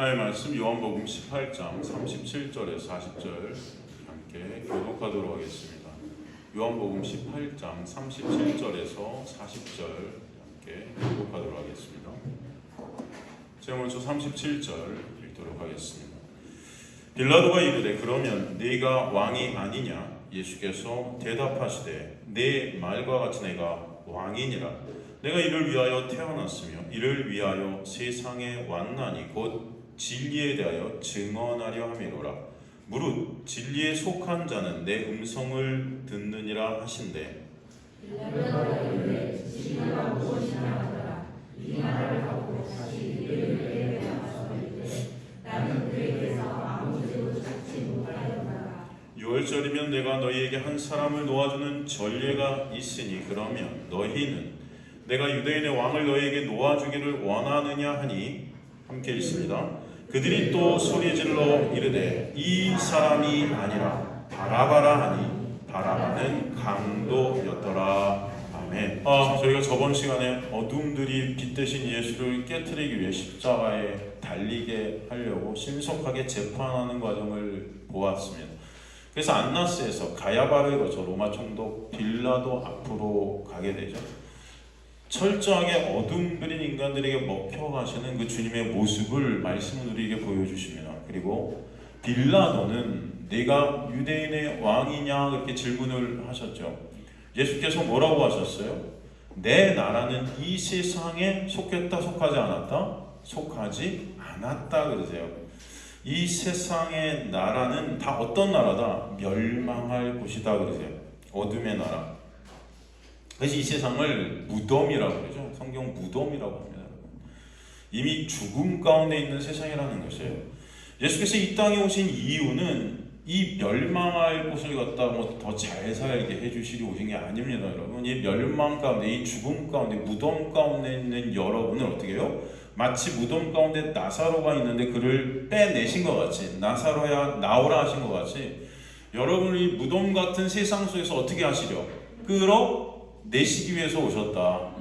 하나님의 말씀 요한복음 18장 37절에서 40절 함께 교독하도록 하겠습니다. 요한복음 18장 37절에서 40절 함께 교독하도록 하겠습니다. 제가 먼저 37절 읽도록 하겠습니다. 빌라도가 이르되 그러면 네가 왕이 아니냐? 예수께서 대답하시되 내 말과 같이 내가 왕이니라. 내가 이를 위하여 태어났으며 이를 위하여 세상에 왔나니 곧 진리에 대하여 증언하려 함이로라. 무릇 진리에 속한 자는 내 음성을 듣느니라 하신대. 빌라도가 이르되 진리가 무엇이냐 하더라. 이 말을 하고 다시 이를 그에게 나가서 이르되 나는 그에게서 아무 죄도 찾지 못하였노라. 6월절이면 내가 너희에게 한 사람을 놓아주는 전례가 있으니 그러면 너희는 내가 유대인의 왕을 너희에게 놓아주기를 원하느냐 하니 함께 읽습니다. 그들이 또 소리질러 이르되 이 사람이 아니라 바라바라 하니 바라바는 강도였더라. 아멘. 저희가 저번 시간에 어둠들이 빛 대신 예수를 깨트리기 위해 십자가에 달리게 하려고 신속하게 재판하는 과정을 보았습니다. 그래서 안나스에서 가야바를 거쳐 로마 총독 빌라도 앞으로 가게 되죠. 철저하게 어둠들인 인간들에게 먹혀가시는 그 주님의 모습을 말씀을 우리에게 보여주십니다. 그리고 빌라도는 내가 유대인의 왕이냐 그렇게 질문을 하셨죠. 예수께서 뭐라고 하셨어요? 내 나라는 이 세상에 속했다 속하지 않았다? 속하지 않았다 그러세요. 이 세상의 나라는 다 어떤 나라다? 멸망할 곳이다 그러세요. 어둠의 나라. 그래서 이 세상을 무덤이라고 그러죠. 성경 무덤이라고 합니다. 이미 죽음 가운데 있는 세상이라는 것이에요. 예수께서 이 땅에 오신 이유는 이 멸망할 곳을 갖다 더 잘 살게 해주시려 오신 게 아닙니다, 여러분. 이 멸망 가운데, 이 죽음 가운데, 무덤 가운데 있는 여러분을 어떻게 해요? 마치 무덤 가운데 나사로가 있는데 그를 빼내신 것 같이, 나사로야 나오라 하신 것 같이, 여러분을 이 무덤 같은 세상 속에서 어떻게 하시려? 끌어내시기 위해서 오셨다.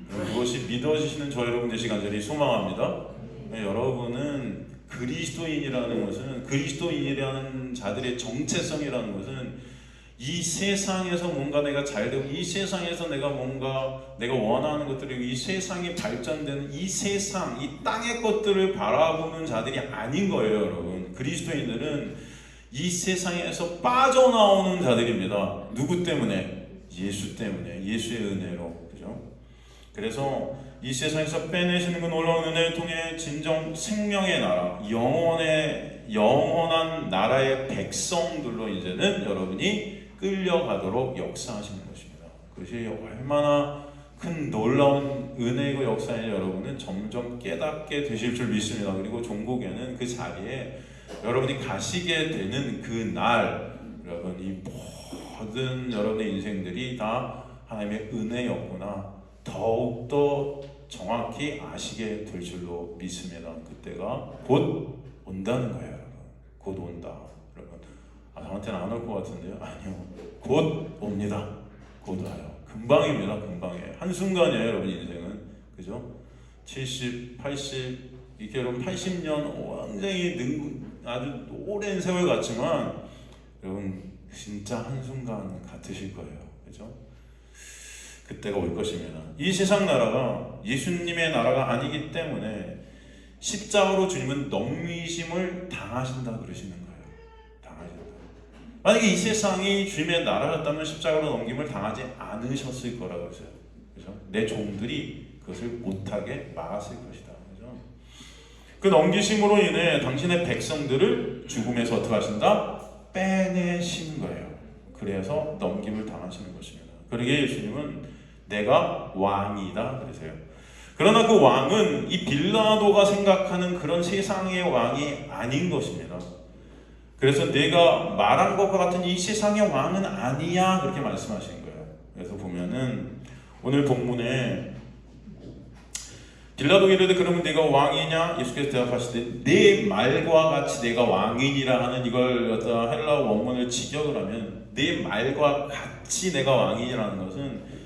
그것이 믿어지시는 저 여러분 되시기 간절히 소망합니다. 여러분은 그리스도인이라는 것은, 그리스도인이라는 자들의 정체성이라는 것은 이 세상에서 뭔가 내가 잘되고 이 세상에서 내가 뭔가 내가 원하는 것들이고 이 세상이 발전되는 이 세상, 이 땅의 것들을 바라보는 자들이 아닌 거예요, 여러분. 그리스도인들은 이 세상에서 빠져나오는 자들입니다. 누구 때문에? 예수 때문에, 예수의 은혜로. 그죠? 그래서 이 세상에서 빼내시는 그 놀라운 은혜를 통해 진정 생명의 나라, 영원한 나라의 백성들로 이제는 여러분이 끌려가도록 역사하시는 것입니다. 그것이 얼마나 큰 놀라운 은혜이고 역사인지 여러분은 점점 깨닫게 되실 줄 믿습니다. 그리고 종국에는 그 자리에 여러분이 가시게 되는 그 날, 여러분 이 모든 여러분의 인생들이 다 하나님의 은혜였구나 더욱더 정확히 아시게 될 줄로 믿습니다. 그때가 곧 온다는 거예요, 여러분. 곧 온다, 여러분. 저한테는 안 올 것 같은데요? 아니요. 곧 옵니다. 곧 와요. 금방입니다. 금방에. 한순간이에요, 여러분 인생은. 그죠? 70, 80, 이렇게 여러분 80년 굉장히 아주 오랜 세월 같지만 여러분 진짜 한순간 같으실 거예요. 그죠? 그때가 올 것입니다. 이 세상 나라가 예수님의 나라가 아니기 때문에 십자가로 주님은 넘기심을 당하신다 그러시는 거예요. 당하신다. 만약에 이 세상이 주님의 나라였다면 십자가로 넘김을 당하지 않으셨을 거라고 그러세요. 그죠? 내 종들이 그것을 못하게 막았을 것이다. 그죠? 그 넘기심으로 인해 당신의 백성들을 죽음에서 어떻게 하신다? 빼내신 거예요. 그래서 넘김을 당하시는 것입니다. 그러기에 예수님은 내가 왕이다 그러세요. 그러나 그 왕은 이 빌라도가 생각하는 그런 세상의 왕이 아닌 것입니다. 그래서 내가 말한 것과 같은 이 세상의 왕은 아니야 그렇게 말씀하시는 거예요. 그래서 보면은 오늘 본문에 빌라도가 이르되 그러면 내가 왕이냐? 예수께서 대답하시되 내 말과 같이 내가 왕이니라 하는 이걸 헬라어 원문을 직역을 하면 내 말과 같이 내가 왕이라는 것은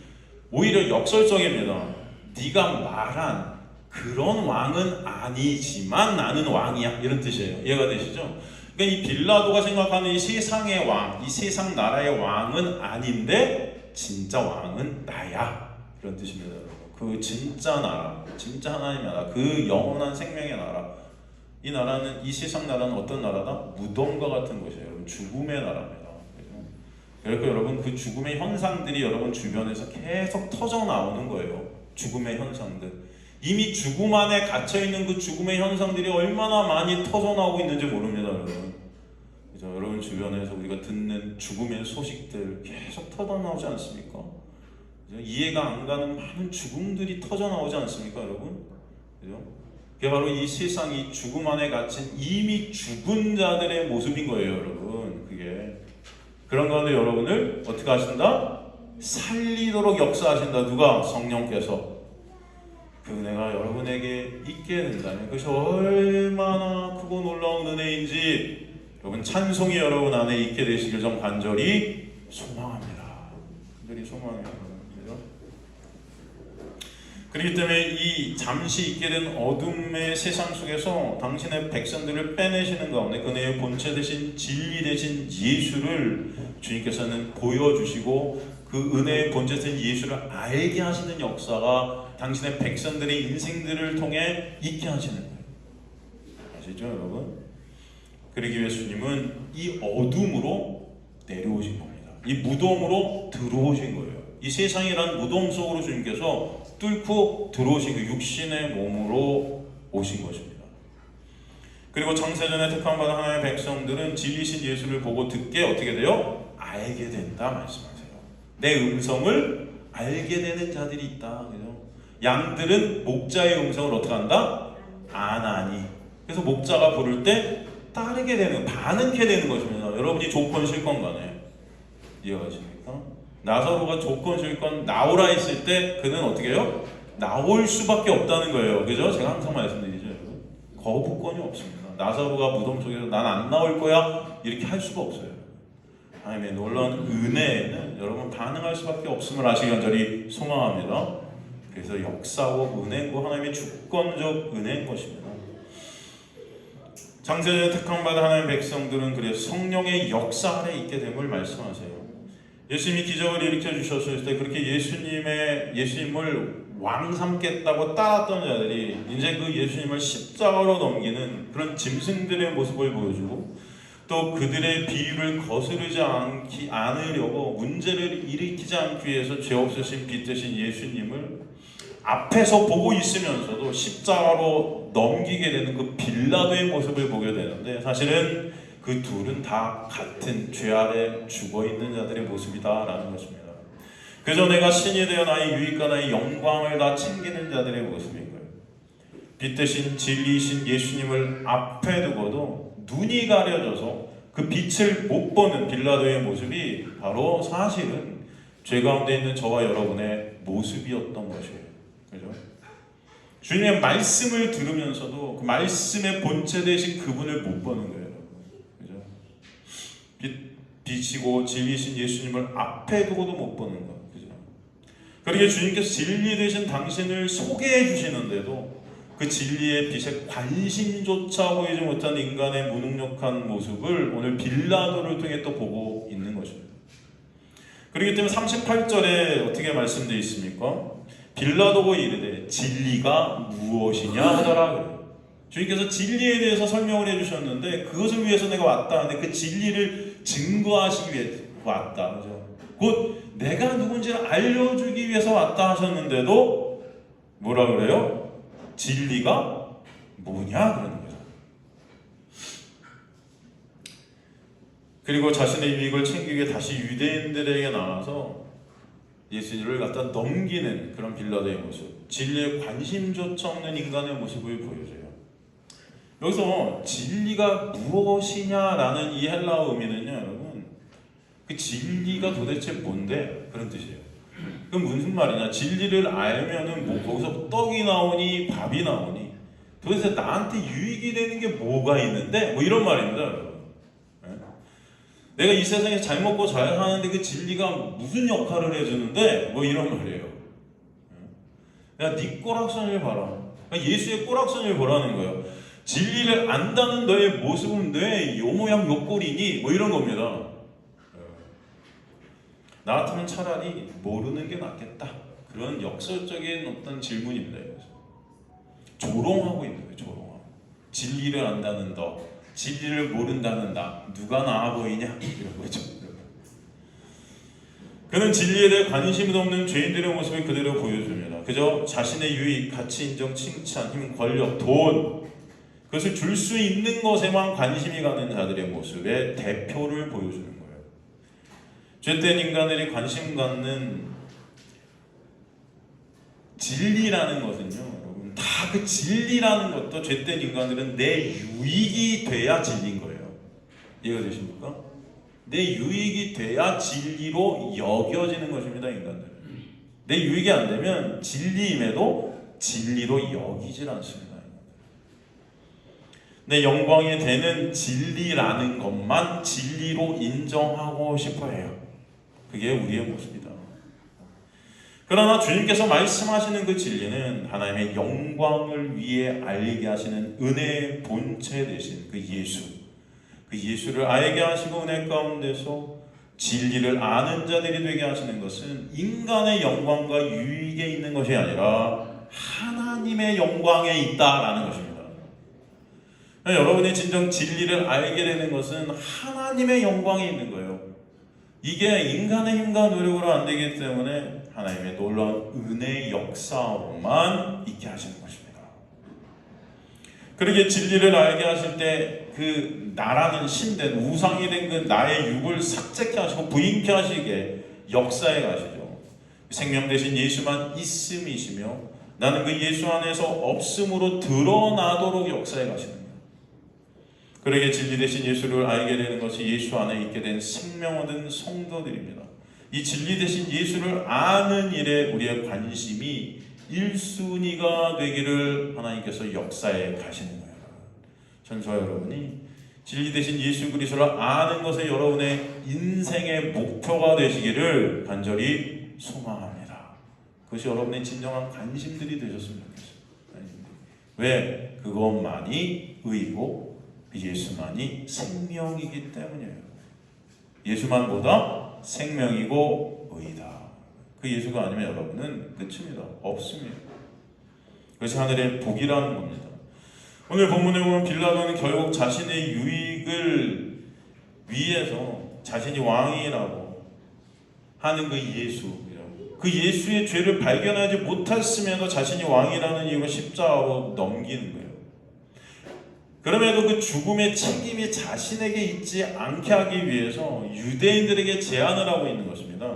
오히려 역설적입니다. 네가 말한 그런 왕은 아니지만 나는 왕이야, 이런 뜻이에요. 이해가 되시죠? 그러니까 이 빌라도가 생각하는 이 세상의 왕, 이 세상 나라의 왕은 아닌데 진짜 왕은 나야, 이런 뜻입니다. 그 진짜 나라, 진짜 하나님의 나라, 그 영원한 생명의 나라. 이 나라는, 이 세상 나라는 어떤 나라다? 무덤과 같은 곳이에요. 죽음의 나라입니다. 그러니까 여러분, 그 죽음의 현상들이 여러분 주변에서 계속 터져 나오는 거예요. 죽음의 현상들. 이미 죽음 안에 갇혀있는 그 죽음의 현상들이 얼마나 많이 터져 나오고 있는지 모릅니다, 여러분. 그죠? 여러분 주변에서 우리가 듣는 죽음의 소식들 계속 터져 나오지 않습니까? 그죠? 이해가 안 가는 많은 죽음들이 터져 나오지 않습니까, 여러분? 그죠? 그게 바로 이 세상이 죽음 안에 갇힌 이미 죽은 자들의 모습인 거예요, 여러분. 그게. 그런 가운데 여러분을 어떻게 하신다? 살리도록 역사하신다. 누가? 성령께서. 그 은혜가 여러분에게 있게 된다면 그것이 얼마나 크고 놀라운 은혜인지 여러분 찬송이 여러분 안에 있게 되시길 좀 간절히 소망합니다. 간절히 소망해요. 그렇기 때문에 이 잠시 있게 된 어둠의 세상 속에서 당신의 백성들을 빼내시는 가운데 그네의 본체 대신 진리 대신 예수를 주님께서는 보여주시고 그 은혜의 본체 대신 예수를 알게 하시는 역사가 당신의 백성들의 인생들을 통해 있게 하시는 거예요. 아시죠, 여러분? 그러기 위해 주님은 이 어둠으로 내려오신 겁니다. 이 무덤으로 들어오신 거예요. 이 세상이란 무덤 속으로 주님께서 뚫고 들어오신 그 육신의 몸으로 오신 것입니다. 그리고 창세전에 택함받은 하나님의 백성들은 진리신 예수를 보고 듣게 어떻게 돼요? 알게 된다 말씀하세요. 내 음성을 알게 되는 자들이 있다. 그죠? 양들은 목자의 음성을 어떻게 한다? 아나니. 그래서 목자가 부를 때 따르게 되는, 반응케 되는 것입니다. 여러분이 조건 실건 간에 이해하십니까? 나사로가 조건 실건 나오라 했을 때 그는 어떻게 해요? 나올 수밖에 없다는 거예요. 그죠? 제가 항상 말씀드리죠, 여러분. 거부권이 없습니다. 나사로가 무덤 속에서 난 안 나올 거야 이렇게 할 수가 없어요. 하나님의 놀라운 은혜에는 여러분 반응할 수밖에 없음을 아시기 간절히 소망합니다. 그래서 역사고 은혜고 하나님의 주권적 은혜인 것입니다. 창세전에 택함받은 하나님의 백성들은 그래서 성령의 역사 안에 있게 됨을 말씀하세요. 예수님이 기적을 일으켜 주셨을 때 그렇게 예수님을 왕 삼겠다고 따랐던 자들이 이제 그 예수님을 십자가로 넘기는 그런 짐승들의 모습을 보여주고 또 그들의 비유를 거스르지 않으려고 문제를 일으키지 않기 위해서 죄 없으신 빛 대신 예수님을 앞에서 보고 있으면서도 십자가로 넘기게 되는 그 빌라도의 모습을 보게 되는데 사실은 그 둘은 다 같은 죄 아래 죽어있는 자들의 모습이다라는 것입니다. 그저 내가 신이 되어 나의 유익과 나의 영광을 다 챙기는 자들의 모습인 거예요. 빛 대신 진리이신 예수님을 앞에 두고도 눈이 가려져서 그 빛을 못 보는 빌라도의 모습이 바로 사실은 죄 가운데 있는 저와 여러분의 모습이었던 것이에요. 그죠? 주님의 말씀을 들으면서도 그 말씀의 본체 대신 그분을 못 보는 거예요. 빛이고 진리신 예수님을 앞에 두고도 못 보는 것. 그죠? 그러게 주님께서 진리 되신 당신을 소개해 주시는데도 그 진리의 빛에 관심조차 보이지 못한 인간의 무능력한 모습을 오늘 빌라도를 통해 또 보고 있는 것입니다. 그렇기 때문에 38절에 어떻게 말씀되어 있습니까? 빌라도가 이르되 진리가 무엇이냐 하더라 그래요. 주님께서 진리에 대해서 설명을 해주셨는데 그것을 위해서 내가 왔다 하는데 그 진리를 증거하시기 위해 왔다. 그죠? 곧 내가 누군지를 알려주기 위해서 왔다 하셨는데도 뭐라 그래요? 진리가 뭐냐 그러는 거죠. 그리고 자신의 유익을 챙기기 위해 다시 유대인들에게 나와서 예수님을 갖다 넘기는 그런 빌라도의 모습, 진리에 관심조차 없는 인간의 모습을 보여줘요. 여기서 진리가 무엇이냐라는 이 헬라어 의미는요, 여러분, 그 진리가 도대체 뭔데? 그런 뜻이에요. 그럼 무슨 말이냐? 진리를 알면은 뭐 거기서 떡이 나오니 밥이 나오니 도대체 나한테 유익이 되는 게 뭐가 있는데? 뭐 이런 말입니다, 여러분. 네? 내가 이 세상에서 잘 먹고 잘 사는데 그 진리가 무슨 역할을 해주는데? 뭐 이런 말이에요. 야, 네 꼬락선을 봐라. 예수의 꼬락선을 보라는 거예요. 진리를 안다는 너의 모습은 왜 요 모양 요 꼴이니? 뭐 이런 겁니다. 나 같으면 차라리 모르는 게 낫겠다. 그런 역설적인 어떤 질문입니다. 조롱하고 있는 거예요. 조롱하고. 진리를 안다는 너, 진리를 모른다는 나, 누가 나아 보이냐? 이런 거죠. 그는 진리에 대해 관심도 없는 죄인들의 모습을 그대로 보여줍니다. 그저 자신의 유익, 가치 인정, 칭찬, 힘, 권력, 돈, 그것을 줄 수 있는 것에만 관심이 가는 자들의 모습의 대표를 보여주는 거예요. 죄된 인간들이 관심 갖는 진리라는 것은요, 여러분, 다 그 진리라는 것도 죄된 인간들은 내 유익이 돼야 진리인 거예요. 이해가 되십니까? 내 유익이 돼야 진리로 여겨지는 것입니다, 인간들은. 내 유익이 안 되면 진리임에도 진리로 여기질 않습니다. 내 영광이 되는 진리라는 것만 진리로 인정하고 싶어 해요. 그게 우리의 모습이다. 그러나 주님께서 말씀하시는 그 진리는 하나님의 영광을 위해 알게 하시는 은혜의 본체 되신 그 예수, 그 예수를 알게 하시고 은혜 가운데서 진리를 아는 자들이 되게 하시는 것은 인간의 영광과 유익에 있는 것이 아니라 하나님의 영광에 있다라는 것입니다. 여러분이 진정 진리를 알게 되는 것은 하나님의 영광에 있는 거예요. 이게 인간의 힘과 노력으로 안 되기 때문에 하나님의 놀라운 은혜의 역사로만 있게 하시는 것입니다. 그렇게 진리를 알게 하실 때 그 나라는 신된 우상이 된 그 나의 육을 삭제케 하시고 부인케 하시게 역사에 가시죠. 생명 되신 예수만 있음이시며 나는 그 예수 안에서 없음으로 드러나도록 역사에 가시는 거예요. 그러게 진리 되신 예수를 알게 되는 것이 예수 안에 있게 된 생명 얻은 성도들입니다. 이 진리 되신 예수를 아는 일에 우리의 관심이 1순위가 되기를 하나님께서 역사에 가시는 거예요. 전 저와 여러분이 진리 되신 예수 그리스도를 아는 것에 여러분의 인생의 목표가 되시기를 간절히 소망합니다. 그것이 여러분의 진정한 관심들이 되셨으면 좋겠습니다. 왜? 그것만이 의이고 예수만이 생명이기 때문이에요. 예수만보다 생명이고 의이다. 그 예수가 아니면 여러분은 끝입니다. 없습니다. 그것이 하늘의 복이라는 겁니다. 오늘 본문에 보면 빌라도는 결국 자신의 유익을 위해서 자신이 왕이라고 하는 그 예수, 그 예수의 죄를 발견하지 못했음에도 자신이 왕이라는 이유로 십자가로 넘기는 거예요. 그럼에도 그 죽음의 책임이 자신에게 있지 않게 하기 위해서 유대인들에게 제안을 하고 있는 것입니다.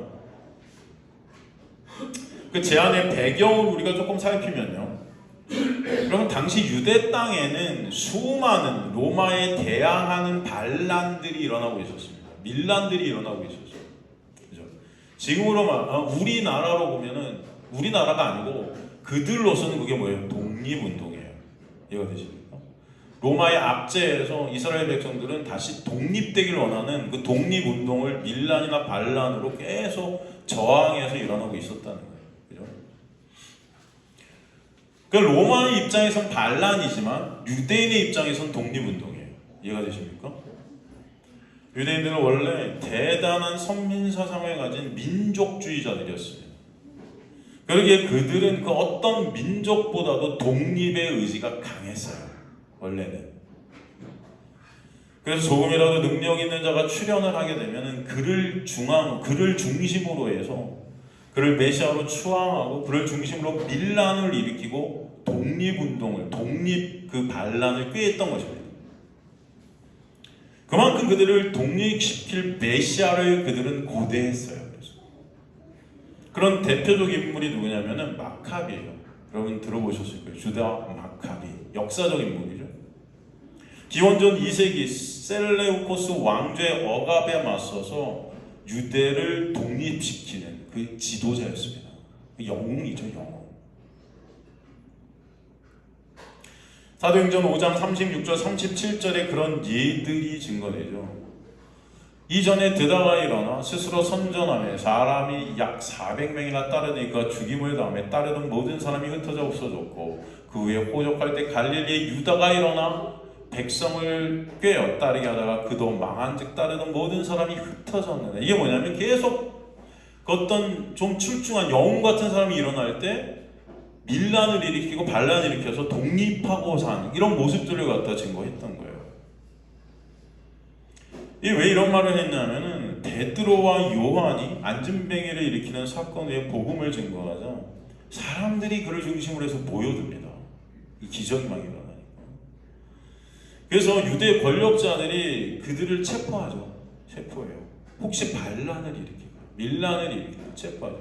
그 제안의 배경을 우리가 조금 살피면요, 그러면 당시 유대 땅에는 수많은 로마에 대항하는 반란들이 일어나고 있었습니다. 밀란들이 일어나고 있었어요. 그죠? 지금으로 우리나라로 보면은 우리나라가 아니고 그들로서는 그게 뭐예요? 독립운동이에요. 이해가 되십니까? 로마의 압제에서 이스라엘 백성들은 다시 독립되길 원하는 그 독립운동을 밀란이나 반란으로 계속 저항해서 일어나고 있었다는 거예요. 그죠? 그 로마의 입장에선 반란이지만 유대인의 입장에선 독립운동이에요. 이해가 되십니까? 유대인들은 원래 대단한 선민사상을 가진 민족주의자들이었습니다. 그러기에 그들은 그 어떤 민족보다도 독립의 의지가 강했어요. 원래는. 그래서 조금이라도 능력 있는 자가 출현을 하게 되면 그를 중심으로 해서 그를 메시아로 추앙하고 그를 중심으로 밀란을 일으키고 독립운동을, 독립 그 반란을 꾀했던 것입니다. 그만큼 그들을 독립시킬 메시아를 그들은 고대했어요. 그래서. 그런 대표적 인물이 누구냐면은 마카비예요. 여러분 들어보셨을 거예요. 주다 마카비. 역사적 인물이죠. 기원전 2세기 셀레우코스 왕조의 억압에 맞서서 유대를 독립시키는 그 지도자였습니다. 영웅이죠, 영웅. 사도행전 5장 36절 37절에 그런 예들이 증거되죠. 이전에 드다가 일어나 스스로 선전하며 사람이 약 400명이나 따르니까 죽임을 당해 따르던 모든 사람이 흩어져 없어졌고 그 후에 호적할 때 갈릴리에 유다가 일어나 백성을 꽤 엿따르게 하다가 그도 망한즉 따르던 모든 사람이 흩어졌느냐. 이게 뭐냐면 계속 어떤 좀 출중한 영웅 같은 사람이 일어날 때 밀란을 일으키고 반란을 일으켜서 독립하고자 하는 이런 모습들을 갖다 증거했던 거예요. 왜 이런 말을 했냐면은 베드로와 요한이 안진뱅이를 일으키는 사건 후에 복음을 증거하자 사람들이 그를 중심으로 해서 모여듭니다. 이 기적이 막 일어나니까. 그래서 유대 권력자들이 그들을 체포하죠. 체포해요. 혹시 반란을 일으키고 밀란을 일으키고 체포하죠.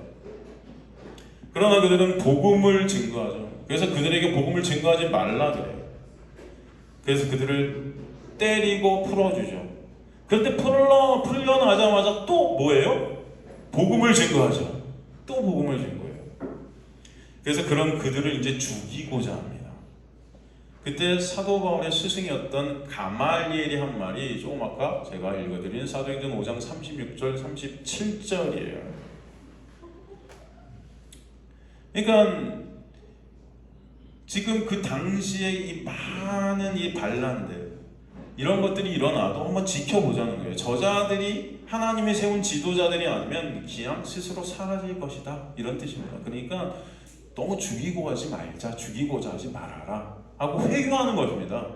그러나 그들은 복음을 증거하죠. 그래서 그들에게 복음을 증거하지 말라 그래요. 그래서 그들을 때리고 풀어주죠. 그런데 풀려나자마자 또 뭐예요? 복음을 증거하죠. 또 복음을 증거해요. 그래서 그런 그들을 이제 죽이고자 합니다. 그때 사도 바울의 스승이었던 가말리엘이 한 말이 조금 아까 제가 읽어드린 사도행전 5장 36절 37절이에요. 그러니까 지금 그 당시에 이 많은 이 반란들 이런 것들이 일어나도 한번 지켜보자는 거예요. 저자들이 하나님이 세운 지도자들이 아니면 그냥 스스로 사라질 것이다 이런 뜻입니다. 그러니까 너무 죽이고 하지 말자, 죽이고자 하지 말아라 하고 회유하는 것입니다.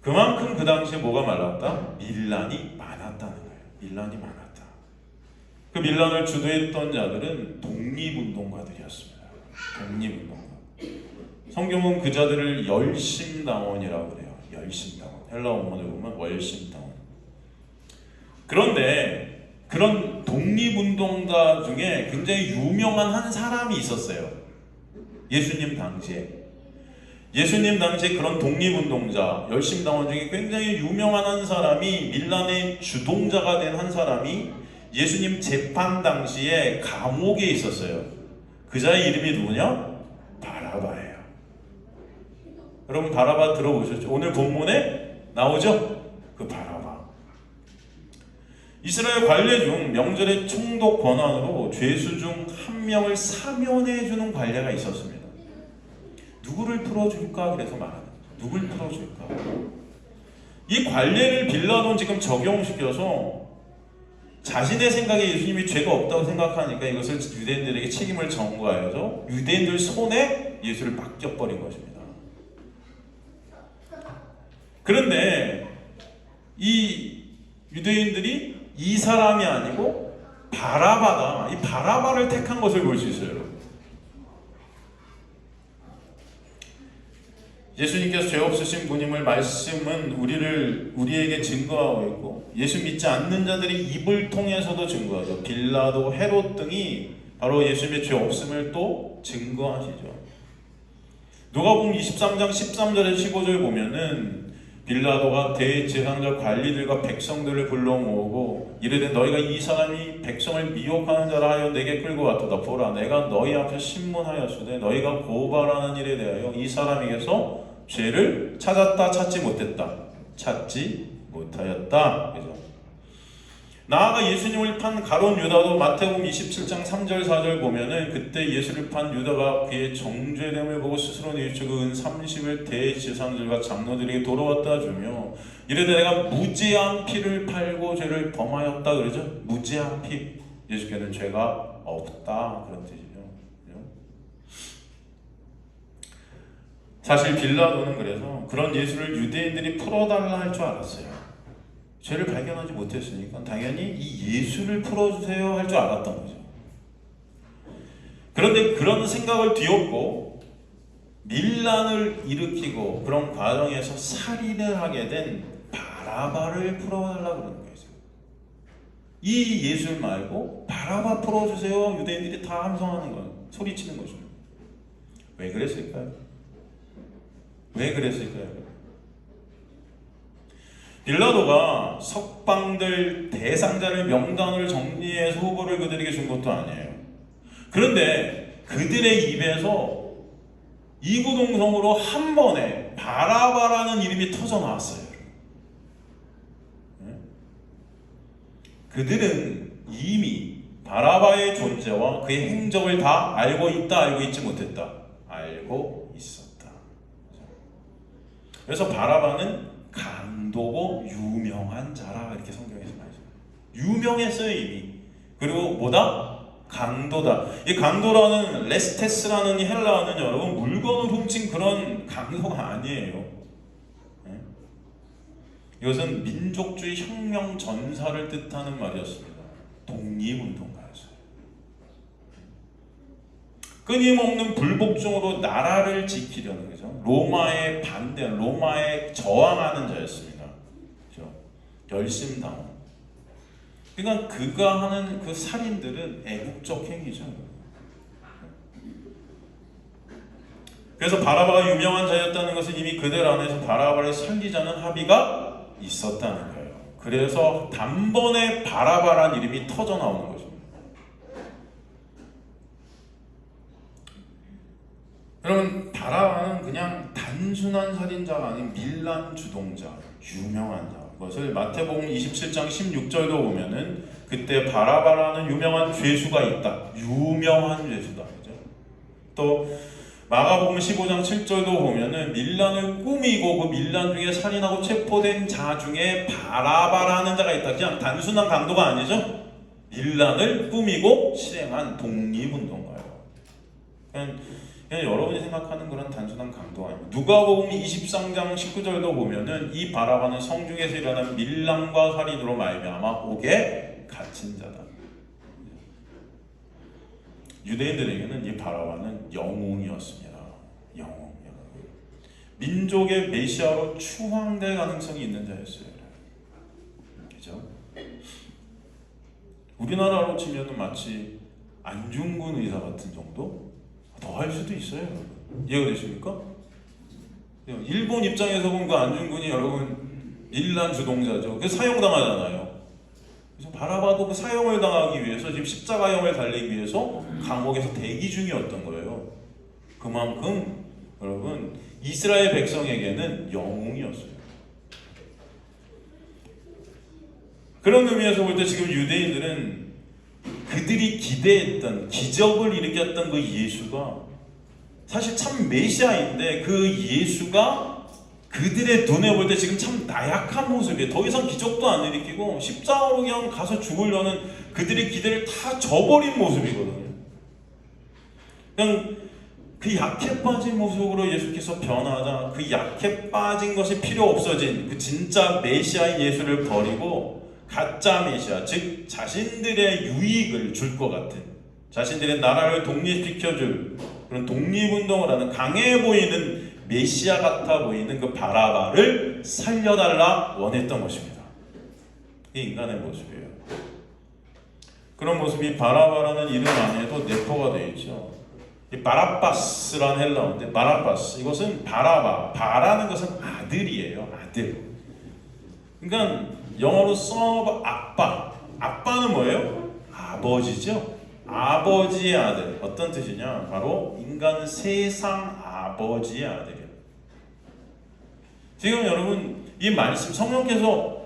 그만큼 그 당시에 뭐가 많았다? 밀란이 많았다는 거예요. 밀란이 많았다. 그 밀란을 주도했던 자들은 독립운동가들이었습니다. 독립운동가. 성경은 그 자들을 열심당원이라고 그래요. 열심당원. 헬라 원문을 보면 월심당원. 그런데 그런 독립운동가 중에 굉장히 유명한 한 사람이 있었어요. 예수님 당시에. 예수님 당시에 그런 독립운동자, 열심당원 중에 굉장히 유명한 한 사람이 밀란의 주동자가 된 한 사람이 예수님 재판 당시에 감옥에 있었어요. 그 자의 이름이 누구냐? 바라바예요. 여러분 바라바 들어보셨죠? 오늘 본문에 나오죠? 그 바라바. 이스라엘 관례 중 명절의 총독 권한으로 죄수 중 한 명을 사면해 주는 관례가 있었습니다. 누구를 풀어줄까? 그래서 말하는 거죠. 누굴 풀어줄까? 이 관례를 빌라도는 지금 적용시켜서 자신의 생각에 예수님이 죄가 없다고 생각하니까 이것을 유대인들에게 책임을 전가해서 유대인들 손에 예수를 맡겨버린 것입니다. 그런데 이 유대인들이 이 사람이 아니고 바라바다, 이 바라바를 택한 것을 볼 수 있어요. 예수님께서 죄 없으신 분임을 말씀은 우리에게 증거하고 있고 예수 믿지 않는 자들이 입을 통해서도 증거하죠. 빌라도, 헤롯 등이 바로 예수님의 죄 없음을 또 증거하시죠. 누가복음 23장 13절에 15절 보면은 빌라도가 대제사장 관리들과 백성들을 불러 모으고 이르되 너희가 이 사람이 백성을 미혹하는 자라 하여 내게 끌고 왔도다. 보라 내가 너희 앞에 신문하였으되 너희가 고발하는 일에 대하여 이 사람에게서 죄를 찾았다 찾지 못했다. 찾지 못하였다. 그죠? 나아가 예수님을 판 가룟 유다도 마태복음 27장 3절 4절 보면은 그때 예수를 판 유다가 그의 정죄됨을 보고 스스로 뉘우쳐 그 은 30을 대제사장들과 장로들에게 돌아왔다 주며 이르되 내가 무죄한 피를 팔고 죄를 범하였다 그러죠. 무죄한 피. 예수께는 죄가 없다 그런 뜻이죠. 사실 빌라도는 그래서 그런 예수를 유대인들이 풀어달라 할 줄 알았어요. 죄를 발견하지 못했으니까 당연히 이 예수를 풀어주세요 할 줄 알았던 거죠. 그런데 그런 생각을 뒤엎고 밀란을 일으키고 그런 과정에서 살인을 하게 된 바라바를 풀어달라고 그러는 거죠. 이 예수 말고 바라바 풀어주세요 유대인들이 다 함성하는 거예요. 소리치는 거죠. 왜 그랬을까요? 왜 그랬을까요? 빌라도가 석방될 대상자를 명단을 정리해서 후보를 그들에게 준 것도 아니에요. 그런데 그들의 입에서 이구동성으로 한 번에 바라바라는 이름이 터져 나왔어요. 그들은 이미 바라바의 존재와 그의 행적을 다 알고 있다, 알고 있지 못했다? 알고 있었다. 그래서 바라바는 강도고 유명한 자라, 이렇게 성경에서 말해요. 유명했어요 이미. 그리고 뭐다? 강도다. 이 강도라는 레스테스라는 이 헬라어는 여러분 물건을 훔친 그런 강도가 아니에요. 이것은 민족주의 혁명 전사를 뜻하는 말이었습니다. 독립운동가였어요. 끊임없는 불복종으로 나라를 지키려는 거죠. 로마에 반대하는, 로마에 저항하는 자였습니다. 그렇죠? 열심당원. 그러니까 그가 하는 그 살인들은 애국적 행위죠. 그래서 바라바가 유명한 자였다는 것은 이미 그들 안에서 바라바를 살리자는 합의가 있었다는 거예요. 그래서 단번에 바라바란 이름이 터져 나오는 거죠. 여러분, 바라바는 그냥 단순한 살인자가 아닌 밀란 주동자, 유명한 자. 그것을 마태복음 27장 16절도 보면은 그때 바라바라는 유명한 죄수가 있다. 유명한 죄수다. 그죠? 또 마가복음 15장 7절도 보면은 밀란을 꾸미고 그 밀란 중에 살인하고 체포된 자 중에 바라바라는 자가 있다. 그냥 단순한 강도가 아니죠. 밀란을 꾸미고 실행한 독립운동가예요. 그냥 여러분이 생각하는 그런 단순한 강도가 아닙니다. 누가복음 23장 19절도 보면은 이 바라바는 성중에서 일어난 밀란과 살인으로 말미암아 옥에 갇힌 자다. 유대인들에게는 이 바라바는 영웅이었습니다. 영웅. 민족의 메시아로 추앙될 가능성이 있는 자였어요. 그죠? 우리나라로 치면은 마치 안중근 의사 같은 정도? 더 할 수도 있어요. 이해가 되십니까? 일본 입장에서 보면 그 안중근이 여러분 밀란 주동자죠. 그 사형당하잖아요. 그래서 바라바도 그 사형을 당하기 위해서 지금 십자가형을 달리기 위해서 감옥에서 대기 중이었던 거예요. 그만큼 여러분 이스라엘 백성에게는 영웅이었어요. 그런 의미에서 볼 때 지금 유대인들은 그들이 기대했던 기적을 일으켰던 그 예수가 사실 참 메시아인데 그 예수가 그들의 눈에 볼 때 지금 참 나약한 모습이에요. 더 이상 기적도 안 일으키고 십자가로 그냥 가서 죽으려는 그들의 기대를 다 저버린 모습이거든요. 그냥 그 약해 빠진 모습으로 예수께서 변하자 그 약해 빠진 것이 필요 없어진 그 진짜 메시아인 예수를 버리고 가짜 메시아, 즉 자신들의 유익을 줄 것 같은, 자신들의 나라를 독립시켜줄 그런 독립운동을 하는 강해 보이는 메시아 같아 보이는 그 바라바를 살려달라 원했던 것입니다. 이게 인간의 모습이에요. 그런 모습이 바라바라는 이름 안에도 내포가 되어 있죠. 이 바라바스라는 헬라어인데 바라바스, 이것은 바라바, 바라는 것은 아들이에요. 아들. 그러니까 영어로 son of 아빠. 아빠는 뭐예요? 아버지죠. 아버지의 아들. 어떤 뜻이냐? 바로 인간 세상 아버지의 아들이에요. 지금 여러분 이 말씀, 성령께서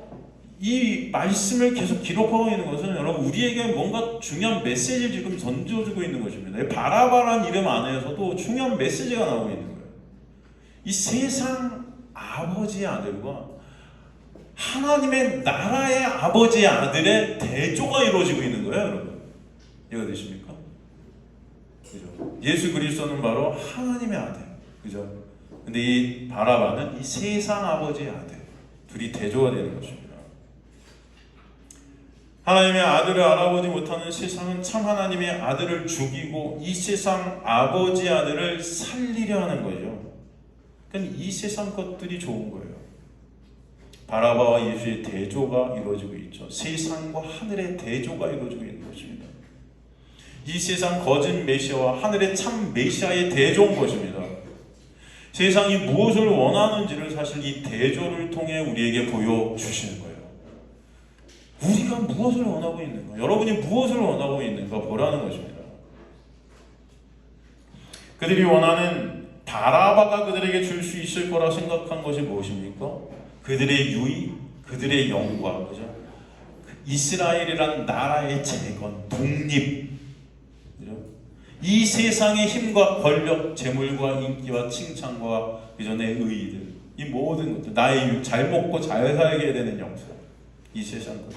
이 말씀을 계속 기록하고 있는 것은 여러분 우리에게 뭔가 중요한 메시지를 지금 던져주고 있는 것입니다. 바라바라는 이름 안에서도 중요한 메시지가 나오고 있는 거예요. 이 세상 아버지의 아들과 하나님의 나라의 아버지의 아들의 대조가 이루어지고 있는 거예요, 여러분. 이해가 되십니까? 그죠? 예수 그리스도는 바로 하나님의 아들, 그죠? 근데 이 바라바는 이 세상 아버지의 아들, 둘이 대조가 되는 것입니다. 하나님의 아들을 알아보지 못하는 세상은 참 하나님의 아들을 죽이고 이 세상 아버지의 아들을 살리려 하는 거죠. 그러니까 이 세상 것들이 좋은 거예요. 바라바와 예수의 대조가 이루어지고 있죠. 세상과 하늘의 대조가 이루어지고 있는 것입니다. 이 세상 거짓 메시아와 하늘의 참 메시아의 대조인 것입니다. 세상이 무엇을 원하는지를 사실 이 대조를 통해 우리에게 보여주시는 거예요. 우리가 무엇을 원하고 있는가? 여러분이 무엇을 원하고 있는가? 보라는 것입니다. 그들이 원하는 바라바가 그들에게 줄 수 있을 거라 생각한 것이 무엇입니까? 그들의 유익, 그들의 영광, 그죠? 이스라엘이란 나라의 재건, 독립, 이 세상의 힘과 권력, 재물과 인기와 칭찬과 그 전의 의의들, 이 모든 것들, 나의 잘 먹고 잘 살게 되는 영상, 이 세상 것,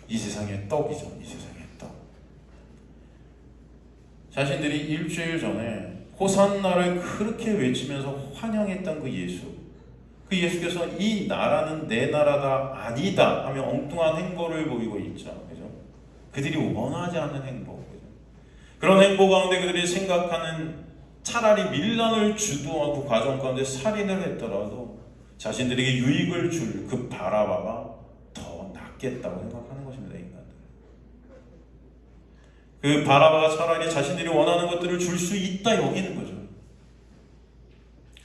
이 세상의 떡이죠. 이 세상의 떡. 자신들이 일주일 전에 호산나를 그렇게 외치면서 환영했던 그 예수, 그 예수께서 이 나라는 내 나라다 아니다 하며 엉뚱한 행보를 보이고 있죠. 그죠? 그들이 원하지 않는 행보. 그죠? 그런 행보 가운데 그들이 생각하는 차라리 밀란을 주도하고 과정 가운데 살인을 했더라도 자신들에게 유익을 줄 그 바라바가 더 낫겠다고 생각하는 것입니다. 인간들. 그 바라바가 차라리 자신들이 원하는 것들을 줄 수 있다 여기는 거죠.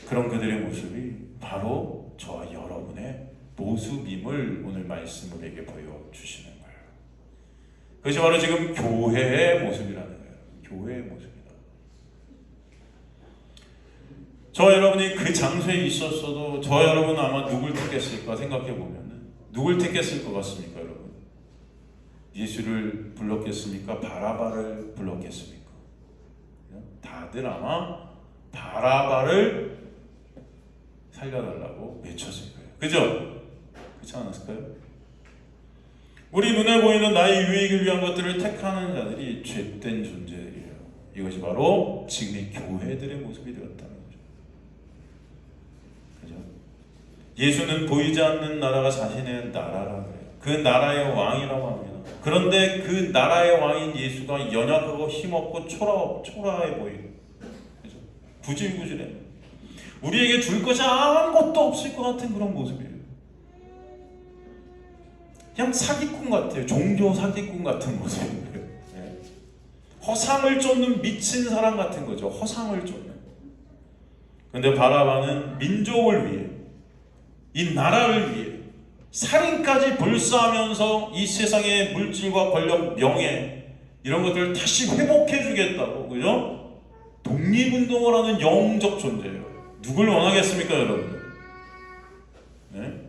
그런 그들의 모습이 바로 저와 여러분의 모습임을 오늘 말씀 우리에게 보여주시는 거예요. 그것이 바로 지금 교회의 모습이라는 거예요. 교회의 모습이다. 저 여러분이 그 장소에 있었어도 저 여러분은 아마 누굴 택했을까 생각해 보면 누굴 택했을 것 같습니까, 여러분? 예수를 불렀겠습니까? 바라바를 불렀겠습니까? 다들 아마 바라바를 살려달라고 외쳤을 거예요. 그죠? 그렇지 않았을까요? 우리 눈에 보이는 나의 유익을 위한 것들을 택하는 자들이 죄된 존재들이에요. 이것이 바로 지금의 교회들의 모습이 되었다는 거죠. 그죠? 예수는 보이지 않는 나라가 자신의 나라라고 해요. 그 나라의 왕이라고 합니다. 그런데 그 나라의 왕인 예수가 연약하고 힘없고 초라해 보이고, 그죠? 구질구질해. 우리에게 줄 것이 아무것도 없을 것 같은 그런 모습이에요. 그냥 사기꾼 같아요. 종교 사기꾼 같은 모습이에요. 네. 허상을 쫓는 미친 사람 같은 거죠. 허상을 쫓는. 그런데 바라바는 민족을 위해, 이 나라를 위해 살인까지 불사하면서 이 세상의 물질과 권력, 명예 이런 것들을 다시 회복해 주겠다고, 그죠? 독립운동을 하는 영적 존재예요. 누굴 원하겠습니까, 여러분? 네?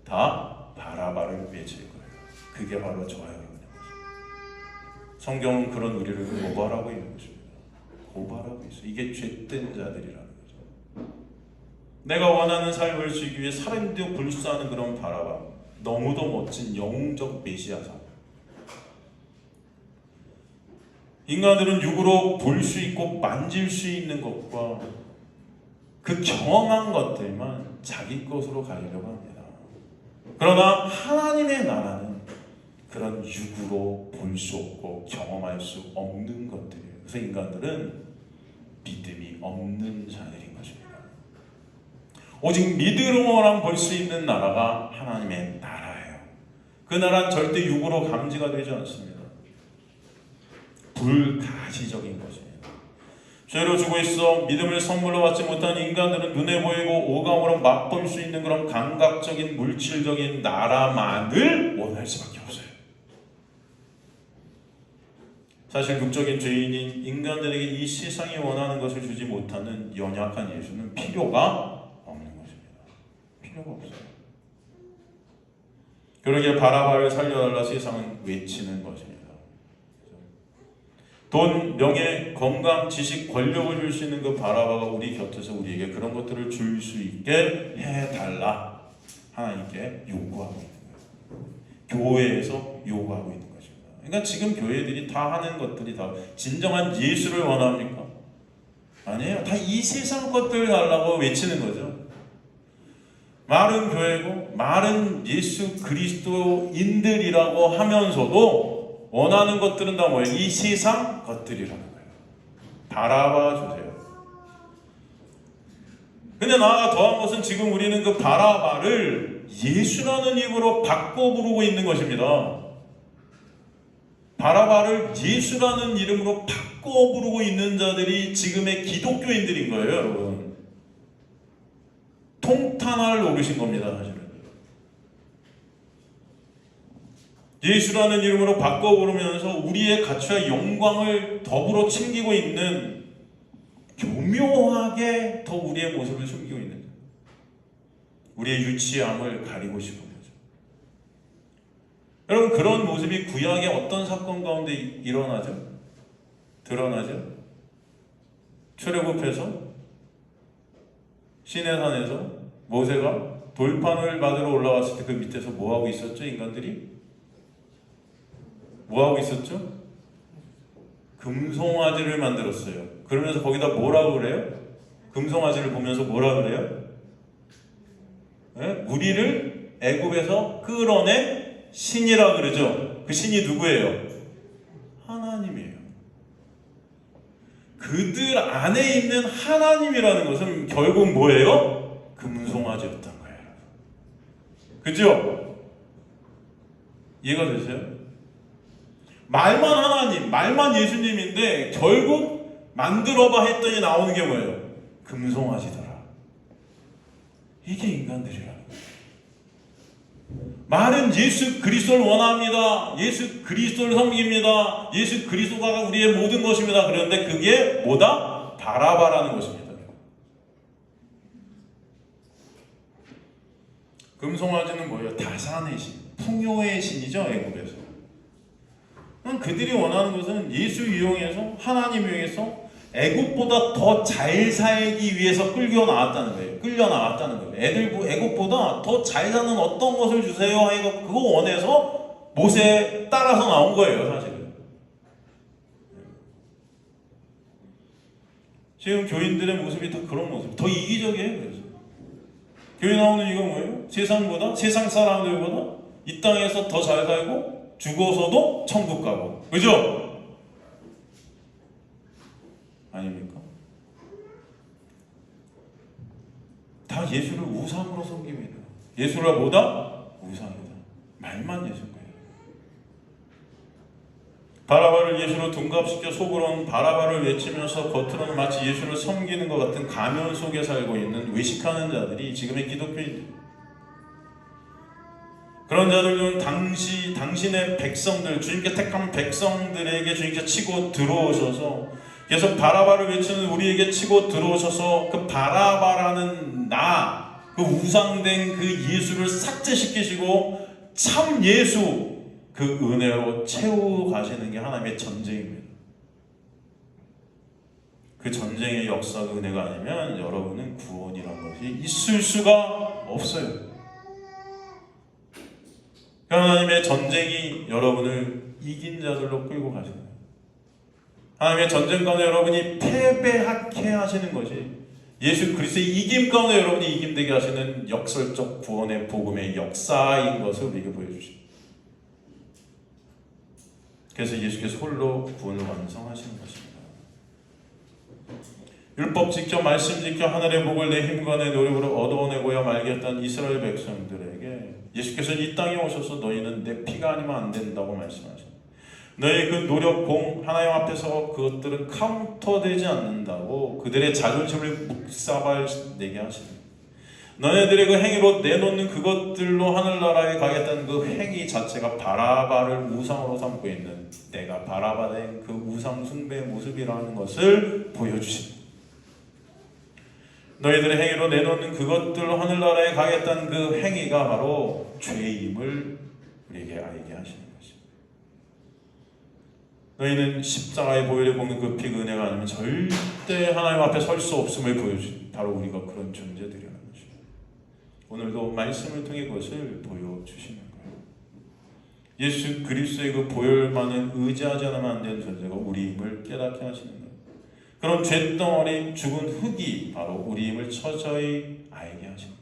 다 바라바를 외칠 거예요. 그게 바로 저와 여러분의 모습. 성경은 그런 우리를 고발하고 있는 것입니다. 고발하고 있어요. 이게 죄된 자들이라는 거죠. 내가 원하는 삶을 지기 위해 사람도 불사하는 그런 바라바, 너무도 멋진 영웅적 메시아상. 인간들은 육으로 볼 수 있고 만질 수 있는 것과 그 경험한 것들만 자기 것으로 가지려고 합니다. 그러나 하나님의 나라는 그런 육으로 볼 수 없고 경험할 수 없는 것들이에요. 그래서 인간들은 믿음이 없는 자들인 것입니다. 오직 믿음으로만 볼 수 있는 나라가 하나님의 나라예요. 그 나라는 절대 육으로 감지가 되지 않습니다. 불가시적인 것입니다. 죄로 죽어 있어 믿음을 선물로 받지 못한 인간들은 눈에 보이고 오감으로 맛볼 수 있는 그런 감각적인 물질적인 나라만을 원할 수밖에 없어요. 사실 육적인 죄인인 인간들에게 이 세상이 원하는 것을 주지 못하는 연약한 예수는 필요가 없는 것입니다. 필요가 없어요. 그러기에 바라바를 살려달라 세상은 외치는 것입니다. 돈, 명예, 건강, 지식, 권력을 줄 수 있는 그 바라바가 우리 곁에서 우리에게 그런 것들을 줄 수 있게 해달라 하나님께 요구하고 있는 거예요. 교회에서 요구하고 있는 것입니다. 그러니까 지금 교회들이 다 하는 것들이 다 진정한 예수를 원합니까? 아니에요. 다 이 세상 것들 달라고 외치는 거죠. 말은 교회고 말은 예수 그리스도인들이라고 하면서도 원하는 것들은 다 뭐예요? 이 세상 것들이라는 거예요. 바라봐 주세요. 근데 나아가 더한 것은 지금 우리는 그 바라바를 예수라는 이름으로 바꿔 부르고 있는 것입니다. 바라바를 예수라는 이름으로 바꿔 부르고 있는 자들이 지금의 기독교인들인 거예요, 여러분. 통탄할 노릇인 겁니다, 사실은. 예수라는 이름으로 바꿔 부르면서 우리의 가치와 영광을 더불어 챙기고 있는, 교묘하게 더 우리의 모습을 숨기고 있는, 우리의 유치함을 가리고 싶은 거죠. 여러분, 그런 모습이 구약의 어떤 사건 가운데 일어나죠? 드러나죠? 출애굽해서 시내산에서 모세가 돌판을 받으러 올라왔을 때 그 밑에서 뭐하고 있었죠? 인간들이? 뭐하고 있었죠? 금송아지를 만들었어요. 그러면서 거기다 뭐라고 그래요? 금송아지를 보면서 뭐라 그래요? 네? 우리를 애굽에서 끌어낸 신이라 그러죠. 그 신이 누구예요? 하나님이에요. 그들 안에 있는 하나님이라는 것은 결국 뭐예요? 금송아지였던 거예요. 그죠? 이해가 되세요? 말만 하나님, 말만 예수님인데 결국 만들어봐 했더니 나오는 게 뭐예요? 금송아지더라. 이게 인간들이라는 거예요. 말은 예수 그리스도를 원합니다. 예수 그리스도를 섬깁니다. 예수 그리스도가 우리의 모든 것입니다. 그런데 그게 뭐다? 바라바라는 것입니다. 금송아지는 뭐예요? 다산의 신, 풍요의 신이죠. 애굽에서. 그들이 원하는 것은 예수 이용해서, 하나님 이용해서 애굽보다 더 잘 살기 위해서 끌려 나왔다는 거예요. 애굽보다 더 잘 사는 어떤 것을 주세요 해서 그거 원해서 모세에 따라서 나온 거예요, 사실은. 지금 교인들의 모습이 다 그런 모습, 더 이기적이에요. 그래서 교회 나오는 이건 뭐예요? 세상 사람들보다 이 땅에서 더 잘 살고 죽어서도 천국 가고, 그죠? 아닙니까? 다 예수를 우상으로 섬깁니다. 예수가 뭐다? 우상이다. 말만 예수인 거예요. 바라바를 예수로 둔갑시켜 속으로는 바라바를 외치면서 겉으로는 마치 예수를 섬기는 것 같은 가면 속에 살고 있는 외식하는 자들이 지금의 기독교인들. 그런 자들은 당신의 백성들, 주님께 택한 백성들에게 주님께 치고 들어오셔서 계속 바라바를 외치는 우리에게 치고 들어오셔서 그 바라바라는 그 우상된 그 예수를 삭제시키시고 참 예수 그 은혜로 채우고 가시는 게 하나님의 전쟁입니다. 그 전쟁의 역사가 은혜가 아니면 여러분은 구원이라는 것이 있을 수가 없어요. 하나님의 전쟁이 여러분을 이긴 자들로 끌고 가시는 거예요. 하나님의 전쟁 가운데 여러분이 패배하게 하시는 것이 예수 그리스도의 이김 가운데 여러분이 이김되게 하시는 역설적 구원의 복음의 역사인 것을 우리에게 보여주십니다. 그래서 예수께서 홀로 구원을 완성하시는 것입니다. 율법 지켜 말씀 지켜 하늘의 복을 내 힘과 내 노력으로 얻어내고야 말겠다는 이스라엘 백성들에게 예수께서 이 땅에 오셔서 너희는 내 피가 아니면 안 된다고 말씀하십니다. 너희 그 노력 공 하나님 앞에서 그것들은 카운터되지 않는다고 그들의 자존심을 묵사발 내게 하십니다. 너희들의 그 행위로 내놓는 그것들로 하늘나라에 가겠다는 그 행위 자체가 바라바를 우상으로 삼고 있는 내가 바라바된 그 우상 숭배의 모습이라는 것을 보여주십니다. 너희들의 행위로 내놓는 그것들로 하늘나라에 가겠다는 그 행위가 바로 죄임을 우리에게 알게 하시는 것입니다. 너희는 십자가의 보혈에 볶는 그 피 은혜가 아니면 절대 하나님 앞에 설 수 없음을 보여주십니다. 바로 우리가 그런 존재들이라는 것입니다. 오늘도 말씀을 통해 그것을 보여주시는 거예요. 예수 그리스도의 그 보혈만은 의지하지 않으면 안 되는 존재가 우리임을 깨닫게 하시는 거예요. 그런 죄덩어리 죽은 흙이 바로 우리임을 처저히 알게 하십니다.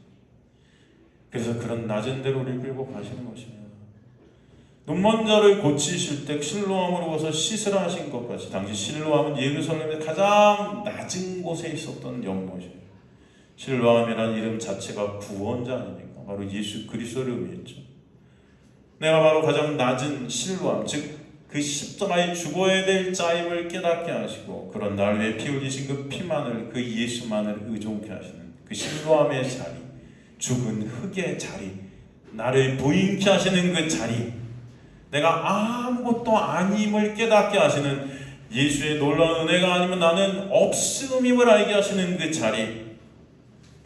그래서 그런 낮은 데로 우리를 끌고 가시는 것입니다. 눈먼 자를 고치실 때 실로암으로 와서 씻으라 하신 것 같이 당시 실로암은 예루살렘의 가장 낮은 곳에 있었던 연못이에요. 실로암이라는 이름 자체가 구원자 아닙니까? 바로 예수 그리스도를 의미했죠. 내가 바로 가장 낮은 실로암, 즉 그 십자가에 죽어야 될 자임을 깨닫게 하시고 그런 날 위해 피 흘리신 그 피만을 그 예수만을 의존케 하시는 그 실로암의 자리, 죽은 흙의 자리, 나를 부인케 하시는 그 자리, 내가 아무것도 아님을 깨닫게 하시는 예수의 놀라운 은혜가 아니면 나는 없음임을 알게 하시는 그 자리,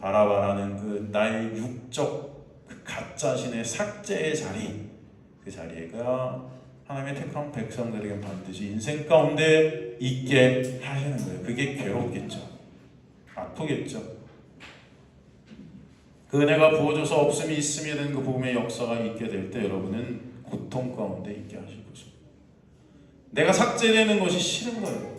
바라바라는 그 나의 육적 그 가짜신의 삭제의 자리, 그 자리가 하나님의 택한 백성들에게 반드시 인생 가운데 있게 하시는 거예요. 그게 괴롭겠죠. 아프겠죠. 그 은혜가 부어져서 없음이 있음이 되는 그 복음의 역사가 있게 될 때 여러분은 고통 가운데 있게 하실 것입니다. 내가 삭제되는 것이 싫은 거예요.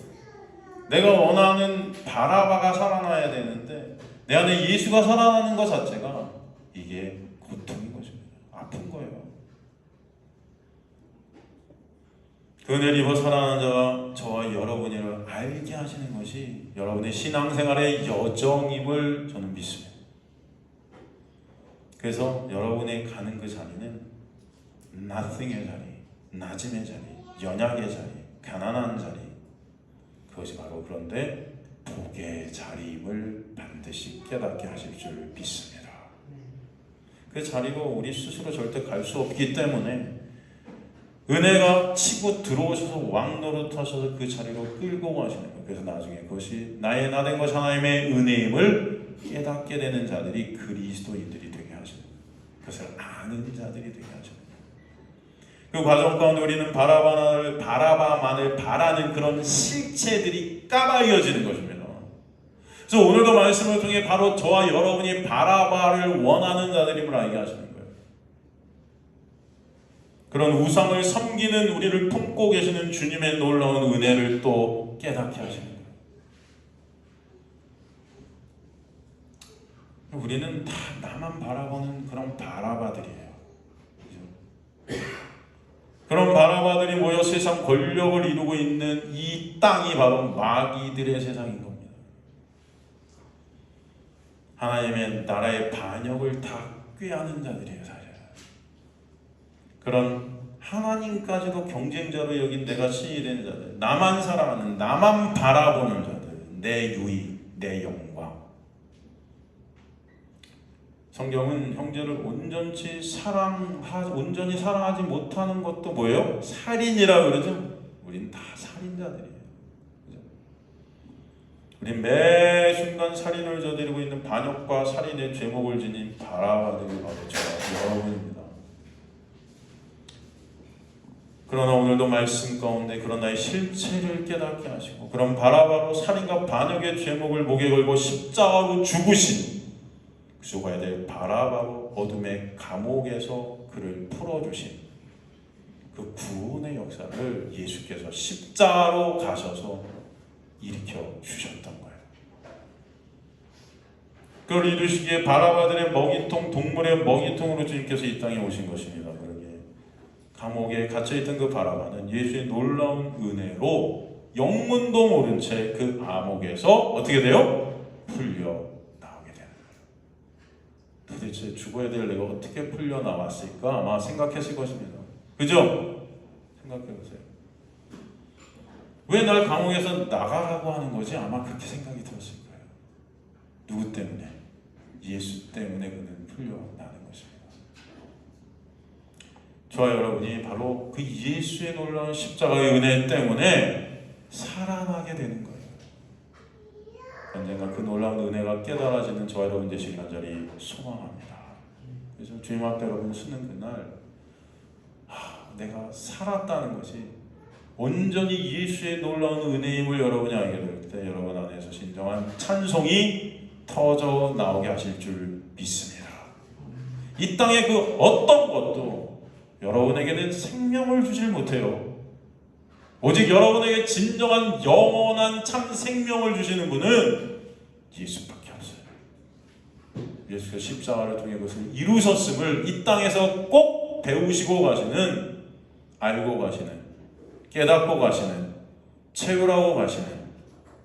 내가 원하는 바라바가 살아나야 되는데 내 안에 예수가 살아나는 것 자체가 이게 고통인 것입니다. 아픈 거예요. 그 은혜를 입어 살아나는 자가 저와 여러분을 알게 하시는 것이 여러분의 신앙생활의 여정임을 저는 믿습니다. 그래서 여러분의 가는 그 자리는 nothing의 자리, 낮음의 자리, 연약의 자리, 가난한 자리, 그것이 바로 그런데 복의 자리임을 반드시 깨닫게 하실 줄 믿습니다. 그 자리로 우리 스스로 절대 갈 수 없기 때문에 은혜가 치고 들어오셔서 왕노릇하셔서 그 자리로 끌고 가시는 거예요. 그래서 나중에 그것이 나의 나된 것이 하나님의 은혜임을 깨닫게 되는 자들이 그리스도인들이 되게 하시는 거예요. 그것을 아는 자들이 되게 하시는 거예요. 그 과정 가운데 우리는 바라바만을 바라는 그런 실체들이 까발려지는 것입니다. 그래서 오늘도 말씀을 통해 바로 저와 여러분이 바라바를 원하는 자들임을 알게 하시는 거예요. 그런 우상을 섬기는 우리를 품고 계시는 주님의 놀라운 은혜를 또 깨닫게 하시는 거예요. 우리는 다 나만 바라보는 그런 바라바들이에요. 그죠? 그런 바라바들이 모여 세상 권력을 이루고 있는 이 땅이 바로 마귀들의 세상인 겁니다. 하나님의 나라의 반역을 다 꾀하는 자들이에요, 사실. 그런 하나님까지도 경쟁자로 여긴 내가 신이 된 자들, 나만 사랑하는, 나만 바라보는 자들, 내 유익, 내 영광. 성경은 형제를 온전히 사랑하지 못하는 것도 뭐예요? 살인이라고 그러죠? 우린 다 살인자들이에요. 그죠? 우린 매 순간 살인을 저지르고 있는 반역과 살인의 죄목을 지닌 바라바들이 바로 저와 여러분입니다. 그러나 오늘도 말씀 가운데 그런 나의 실체를 깨닫게 하시고 그런 바라바로 살인과 반역의 죄목을 목에 걸고 십자가로 죽으신 죽어야 될 바라바로 어둠의 감옥에서 그를 풀어주신 그 구원의 역사를 예수께서 십자가로 가셔서 일으켜 주셨던 거예요. 그걸 이루시기에 바라바들의 먹이통, 동물의 먹이통으로 주님께서 이 땅에 오신 것입니다. 감옥에 갇혀있던 그 바라바는 예수의 놀라운 은혜로 영문도 모른 채 그 감옥에서 어떻게 돼요? 풀려 나오게 되는 거예요. 도대체 죽어야 될 내가 어떻게 풀려 나왔을까? 아마 생각했을 것입니다. 그죠? 생각해보세요. 왜 날 감옥에서 나가라고 하는 거지? 아마 그렇게 생각이 들었을 거예요. 누구 때문에? 예수 때문에 그는 풀려나는 것입니다. 저와 여러분이 바로 그 예수의 놀라운 십자가의 은혜 때문에 살아나게 되는 거예요. 언젠가 그 놀라운 은혜가 깨달아지는 저와 여러분 되시길 간절히 소망합니다. 그래서 주님 앞에 여러분 서는 그날 내가 살았다는 것이 온전히 예수의 놀라운 은혜임을 여러분이 알게 될 때 여러분 안에서 진정한 찬송이 터져 나오게 하실 줄 믿습니다. 이 땅의 그 어떤 것도 여러분에게는 생명을 주질 못해요. 오직 여러분에게 진정한 영원한 참 생명을 주시는 분은 예수밖에 없어요. 예수께서 십자가를 통해 그것을 이루셨음을 이 땅에서 꼭 배우시고 가시는, 알고 가시는, 깨닫고 가시는, 채우라고 가시는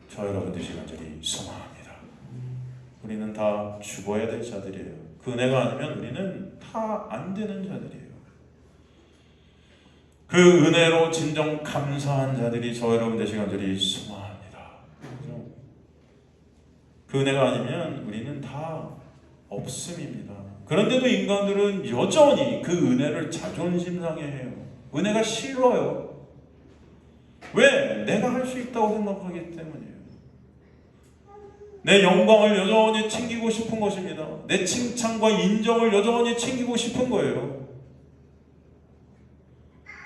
저 여러분 되시길 간절히 소망합니다. 우리는 다 죽어야 될 자들이에요. 그 은혜가 아니면 우리는 다 안 되는 자들이에요. 그 은혜로 진정 감사한 자들이 저 여러분 되시길 간절히 소망합니다. 그 은혜가 아니면 우리는 다 없음입니다. 그런데도 인간들은 여전히 그 은혜를 자존심 상해 해요. 은혜가 싫어요. 왜? 내가 할 수 있다고 생각하기 때문이에요. 내 영광을 여전히 챙기고 싶은 것입니다. 내 칭찬과 인정을 여전히 챙기고 싶은 거예요.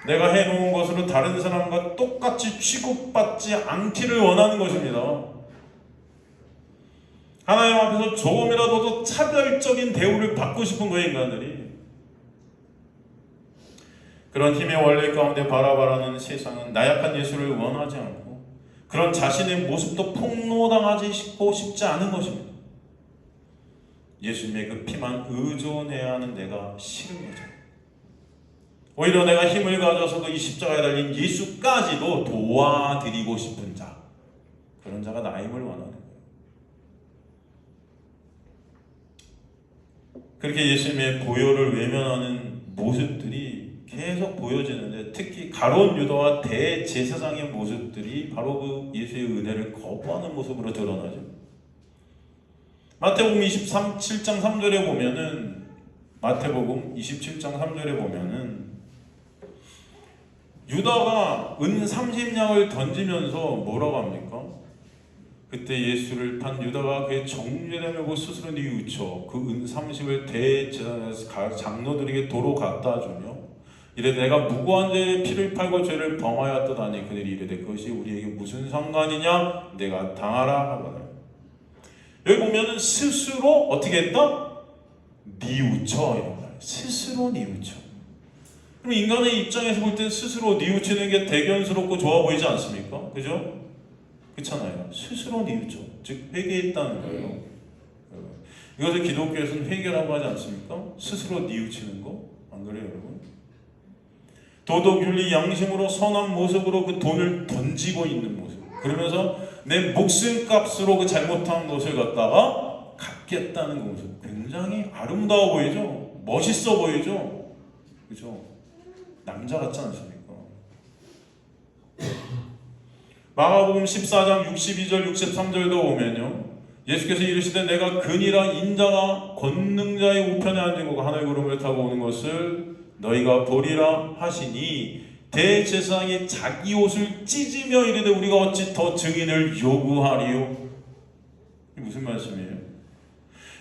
내가 해놓은 것으로 다른 사람과 똑같이 취급받지 않기를 원하는 것입니다. 하나님 앞에서 조금이라도 더 차별적인 대우를 받고 싶은 거예요, 인간들이. 그런 힘의 원리 가운데 바라바라는 세상은 나약한 예수를 원하지 않고 그런 자신의 모습도 폭로당하고 싶지 않은 것입니다. 예수님의 그 피만 의존해야 하는 내가 싫은 거죠. 오히려 내가 힘을 가져서도 이 십자가에 달린 예수까지도 도와드리고 싶은 자, 그런 자가 나임을 원하는 거예요. 그렇게 예수님의 보혈을 외면하는 모습들이 계속 보여지는데, 특히 가룟 유다와 대제사장의 모습들이 바로 그 예수의 은혜를 거부하는 모습으로 드러나죠. 마태복음 27장 3절에 보면은, 마태복음 27장 3절에 보면은 유다가 은 30냥을 던지면서 뭐라고 합니까? 그때 예수를 판 유다가 그의 정죄를 메고 스스로 뉘우쳐 그 은 30을 대제사장에서 장로들에게 도로 갖다 주며 이르되 내가 무고한 자의 피를 팔고 죄를 범하였다니 그들이 이르되 그것이 우리에게 무슨 상관이냐 내가 당하라 하거든. 여기 보면은 스스로 어떻게 했다? 뉘우쳐 이런 거예요. 스스로 뉘우쳐. 그럼 인간의 입장에서 볼 때 스스로 뉘우치는 게 대견스럽고 좋아 보이지 않습니까? 그죠? 그렇잖아요. 스스로 뉘우쳐, 즉 회개했다는 거예요. 이것을 기독교에서는 회개라고 하지 않습니까? 스스로 뉘우치는 거, 안 그래요, 여러분? 도덕, 윤리, 양심으로 선한 모습으로 그 돈을 던지고 있는 모습. 그러면서 내 목숨값으로 그 잘못한 것을 갖다가 갚겠다는 그 모습. 굉장히 아름다워 보이죠? 멋있어 보이죠? 그죠? 남자 같지 않습니까? 마가복음 14장 62절 63절도 보면요, 예수께서 이르시되 내가 근이라 인자가 권능자의 우편에 앉은 하늘 구름을 타고 오는 것을 너희가 보리라 하시니 대제사장이 자기 옷을 찢으며 이르되 우리가 어찌 더 증인을 요구하리요? 무슨 말씀이에요?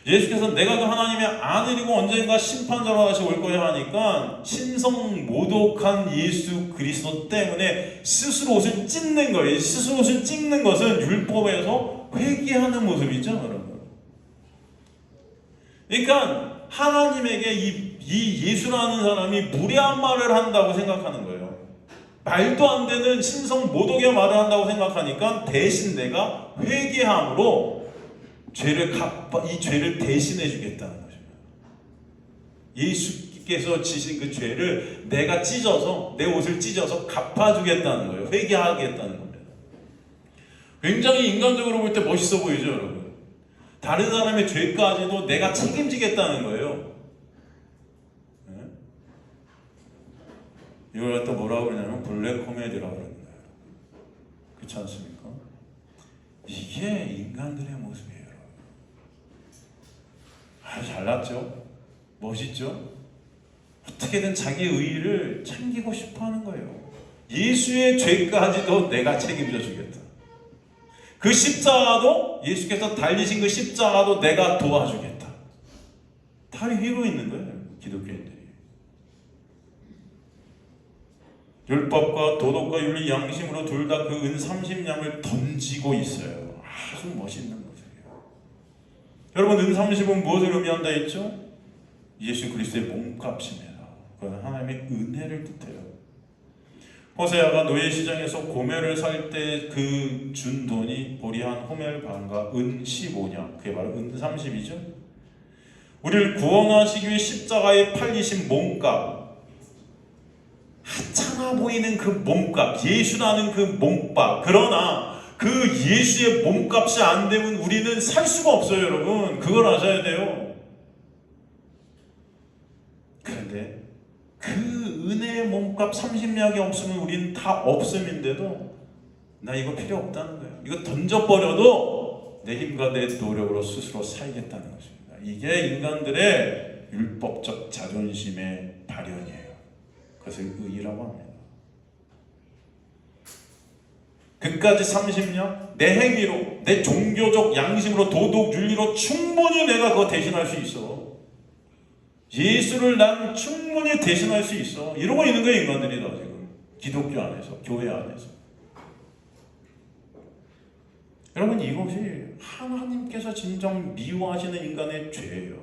예수께서 내가 그 하나님의 아들이고 언젠가 심판자로 다시 올 거야 하니까 신성 모독한 예수 그리스도 때문에 스스로 옷을 찢는 거예요. 스스로 옷을 찢는 것은 율법에서 회개하는 모습이죠, 여러분. 그러니까 하나님에게 이 예수라는 사람이 무례한 말을 한다고 생각하는 거예요. 말도 안 되는 신성 모독의 말을 한다고 생각하니까 대신 내가 회개함으로 이 죄를 대신해 주겠다는 것입니다. 예수께서 지신 그 죄를 내가 찢어서, 내 옷을 찢어서 갚아주겠다는 거예요. 회개하겠다는 겁니다. 굉장히 인간적으로 볼 때 멋있어 보이죠, 여러분? 다른 사람의 죄까지도 내가 책임지겠다는 거예요. 네? 이걸 갖다 뭐라고 그러냐면 블랙 코미디라고 그러는 거예요. 그렇지 않습니까? 이게 인간들의 모습이에요. 아주 잘났죠? 멋있죠? 어떻게든 자기 의의를 챙기고 싶어 하는 거예요. 예수의 죄까지도 내가 책임져 주겠다. 그 십자가도, 예수께서 달리신 그 십자가도 내가 도와주겠다. 다리 휘고 있는 거예요, 기독교인들이. 율법과 도덕과 윤리, 양심으로 둘 다 그 은 30냥을 던지고 있어요. 아주 멋있는 모습이에요. 여러분, 은 30은 무엇을 의미한다 했죠? 예수 그리스도의 몸값입니다. 그건 하나님의 은혜를 뜻해요. 호세아가 노예시장에서 고멜을 살 때 그 준 돈이 보리한 호멜 반과 은 15냥, 그게 바로 은 30이죠. 우리를 구원하시기 위해 십자가에 팔리신 몸값, 하찮아 보이는 그 몸값, 예수라는 그 몸값. 그러나 그 예수의 몸값이 안 되면 우리는 살 수가 없어요, 여러분. 그걸 아셔야 돼요. 그런데 그 은혜의 몸값 30냥이 없으면 우리는 다 없음인데도 나 이거 필요 없다는 거예요. 이거 던져버려도 내 힘과 내 노력으로 스스로 살겠다는 것입니다. 이게 인간들의 율법적 자존심의 발현이에요. 그것을 의의라고 합니다. 그까지 30냥 내 행위로, 내 종교적 양심으로, 도덕 윤리로 충분히 내가 그거 대신할 수 있어. 예수를 난 충분히 대신할 수 있어. 이러고 있는 거예요, 인간들이 다 지금. 기독교 안에서, 교회 안에서. 여러분, 이것이 하나님께서 진정 미워하시는 인간의 죄예요.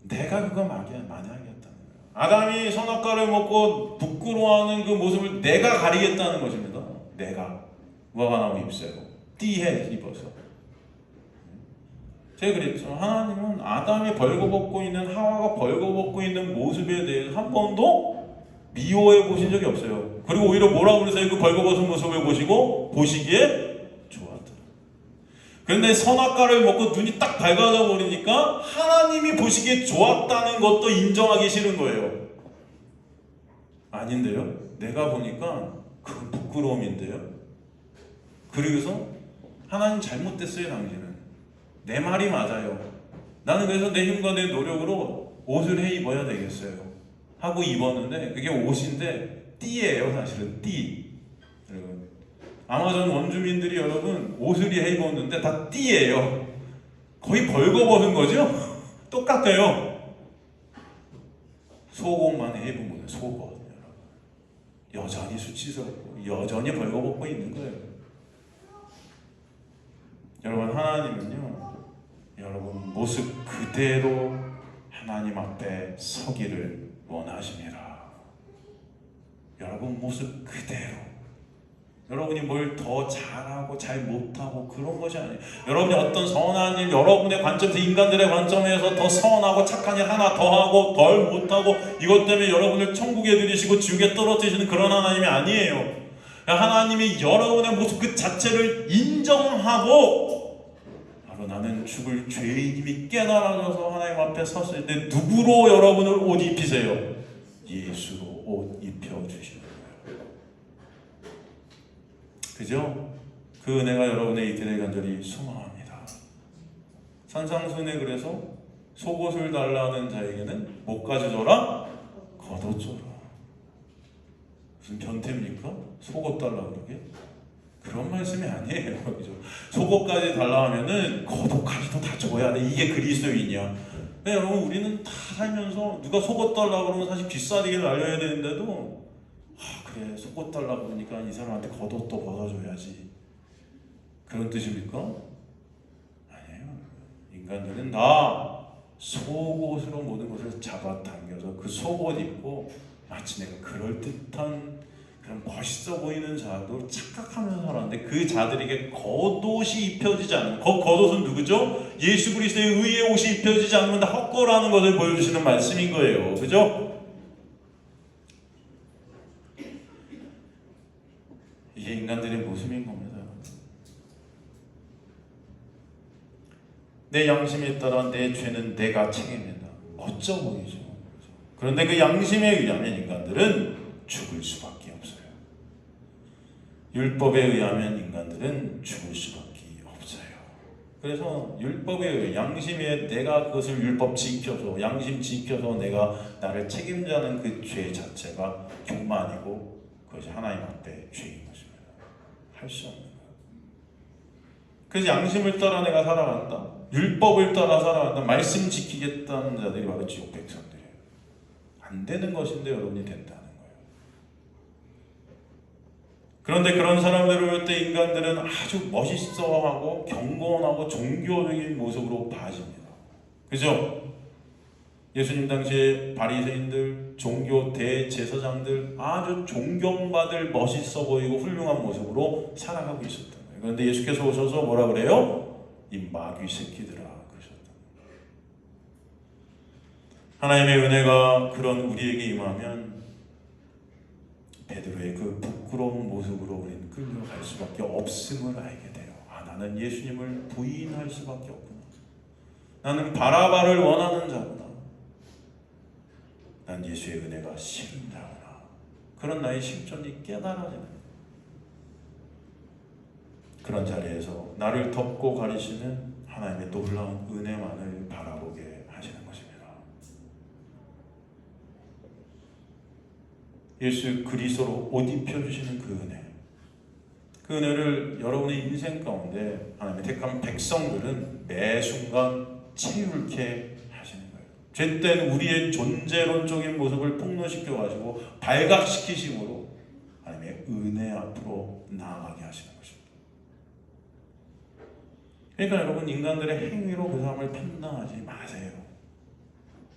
내가 그거 만회하겠다는 거예요. 아담이 선악과를 먹고 부끄러워하는 그 모습을 내가 가리겠다는 것입니다. 내가 무화과 나무 잎새로 띠해 입어서. 제가 그랬죠. 하나님은 아담이 벌거벗고 있는, 하와가 벌거벗고 있는 모습에 대해서 한 번도 미워해 보신 적이 없어요. 그리고 오히려 뭐라고 그러세요? 그 벌거벗은 모습을 보시기에 좋았다. 그런데 선악과를 먹고 눈이 딱 밝아져 버리니까 하나님이 보시기에 좋았다는 것도 인정하기 싫은 거예요. 아닌데요? 내가 보니까 그건 부끄러움인데요. 그러고서 하나님 잘못됐어요. 당신은. 내 말이 맞아요. 나는 그래서 내 힘과 내 노력으로 옷을 해 입어야 되겠어요 하고 입었는데 그게 옷인데 띠예요. 사실은 띠. 여러분, 아마존 원주민들이 여러분 옷을 해 입었는데 다 띠예요. 거의 벌거벗은 거죠? 똑같아요. 속옷만 해 입은 거예요. 속옷. 여전히 수치스럽고 여전히 벌거벗고 있는 거예요. 여러분, 하나님은요, 여러분 모습 그대로 하나님 앞에 서기를 원하십니다. 여러분 모습 그대로. 여러분이 뭘 더 잘하고 잘 못하고 그런 것이 아니에요. 여러분이 어떤 선한 일, 여러분의 관점에서, 인간들의 관점에서 더 선하고 착한 일 하나 더 하고 덜 못하고 이것 때문에 여러분을 천국에 들이시고 지옥에 떨어뜨리시는 그런 하나님이 아니에요. 하나님이 여러분의 모습 그 자체를 인정하고, 바로 나는 죽을 죄인임이 깨달아져서 하나님 앞에 섰을 때 누구로 여러분을 옷 입히세요? 예수로 옷 입혀주시는 거예요. 그죠? 그 은혜가 여러분의 이들의 간절히 소망합니다. 산상순에 그래서 속옷을 달라는 자에게는 뭐까지 줘라? 겉옷 줘라. 무슨 변태입니까? 속옷 달라 그러게? 그런 말씀이 아니에요. 그죠? 속옷까지 달라 하면은 겉옷까지도 다 줘야 돼. 이게 그리스도인이야. 근데 여러분, 우리는 다 살면서 누가 속옷 달라 그러면 사실 귀싸대기를 날려야 되는데도, 그래 속옷 달라 그러니까 이 사람한테 겉옷도 벗어줘야지, 그런 뜻입니까? 아니에요. 인간들은 다 속옷으로 모든 것을 잡아당겨서 그 속옷 입고 마치 내가 그럴듯한 그런 멋있어 보이는 자도 착각하면서 살았는데, 그 자들에게 겉옷이 입혀지지 않으면, 겉옷은 누구죠? 예수 그리스도의 의의 옷이 입혀지지 않으면 다 헛거라는 것을 보여주시는 말씀인 거예요. 그죠? 이게 인간들의 모습인 겁니다. 내 양심에 따라 내 죄는 내가 책임진다. 멋져 보이죠. 그런데 그 양심에 의하면 인간들은 죽을 수밖에 없어요. 율법에 의하면 인간들은 죽을 수밖에 없어요. 그래서 율법에 의해, 양심에 내가 그것을 율법 지켜서, 양심 지켜서 내가 나를 책임자는 그 죄 자체가 교만이고, 그것이 하나님 앞에 죄인 것입니다. 할 수 없는 거예요. 그래서 양심을 따라 내가 살아간다, 율법을 따라 살아간다, 말씀 지키겠다는 자들이 바로 지옥 백성들이에요. 안 되는 것인데 여러분이 된다는 거예요. 그런데 그런 사람들을 볼 때 인간들은 아주 멋있어하고 경건하고 종교적인 모습으로 봐집니다. 그죠? 예수님 당시에 바리새인들, 종교 대제사장들 아주 존경받을 멋있어 보이고 훌륭한 모습으로 살아가고 있었던 거예요. 그런데 예수께서 오셔서 뭐라 그래요? 이 마귀 새끼들아 그러셨다. 하나님의 은혜가 그런 우리에게 임하면 베드로의 그 부끄러운 모습으로 우리는 끌려갈 수밖에 없음을 알게 돼요. 나는 예수님을 부인할 수밖에 없구나. 나는 바라바를 원하는 자구나. 난 예수의 은혜가 싫은 자구나. 그런 나의 실존이 깨달아지는, 그런 자리에서 나를 덮고 가리시는 하나님의 놀라운 은혜만을 바라보게 하시는 것입니다. 예수 그리스도로 옷 입혀주시는 그 은혜, 그 은혜를 여러분의 인생 가운데 하나님의 택한 백성들은 매 순간 채울게 하시는 거예요. 죄된 우리의 존재론적인 모습을 폭로시켜가지고 발각시키심으로 하나님의 은혜 앞으로 나아가게 하시는 것입니다. 그러니까 여러분, 인간들의 행위로 그 사람을 판단하지 마세요.